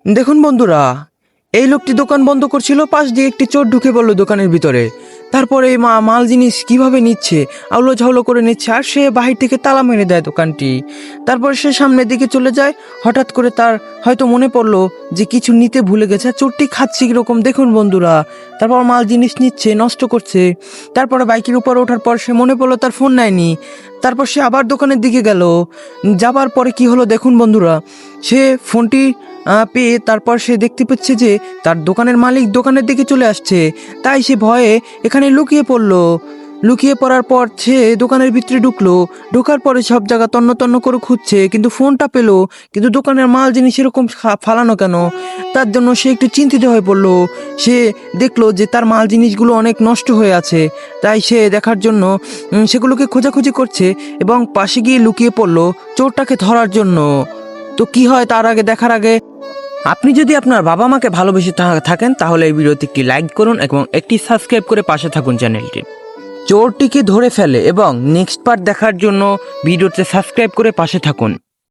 দেখুন বন্ধুরা, এই লোকটি দোকান বন্ধ করছিল, পাশ দিয়ে একটি চোর ঢুকে পড়লো দোকানের ভিতরে। তারপরে এই মাল জিনিস কিভাবে নিচ্ছে, আউলো ঝাউলো করে নিচ্ছে, আর সে বাহির থেকে তালা মেরে দেয় দোকানটি। তারপর সে সামনের দিকে চলে যায়। হঠাৎ করে তার হয়তো মনে পড়লো যে কিছু নিতে ভুলে গেছে, চোরটি খাচ্ছে কিরকম দেখুন বন্ধুরা। তারপর মাল জিনিস নিচ্ছে, নষ্ট করছে। তারপরে বাইকের উপর ওঠার পর সে মনে পড়লো তার ফোন নেয়নি। তারপর সে আবার দোকানের দিকে গেল। যাবার পরে কি হলো দেখুন বন্ধুরা, সে ফোনটি পেয়ে তারপর সে দেখতে পাচ্ছে যে তার দোকানের মালিক দোকানের দিকে চলে আসছে। তাই সে ভয়ে এখানে লুকিয়ে পড়লো। লুকিয়ে পড়ার পর সে দোকানের ভিতরে ঢোকার পরে সব জায়গা তন্ন তন্ন করে খুঁজছে, কিন্তু ফোনটা পেলো, কিন্তু দোকানের মাল জিনিস এরকম ফালানো কেন। তার জন্য সে একটু চিন্তিত হয়ে পড়লো। সে দেখলো যে তার মাল জিনিসগুলো অনেক নষ্ট হয়ে আছে। তাই সে দেখার জন্য সেগুলোকে খোঁজাখুঁজি করছে এবং পাশে গিয়ে লুকিয়ে পড়লো চোরটাকে ধরার জন্য। তো কি হয় তার আগে দেখার আগে আপনি যদি আপনার বাবা মাকে ভালোবেসে থাকেন তাহলে এই ভিডিওতে একটি লাইক করুন এবং একটি সাবস্ক্রাইব করে পাশে থাকুন চ্যানেলটি। চোরটিকে ধরে ফেলে এবং নেক্সট পার্ট দেখার জন্য ভিডিওতে সাবস্ক্রাইব করে পাশে থাকুন।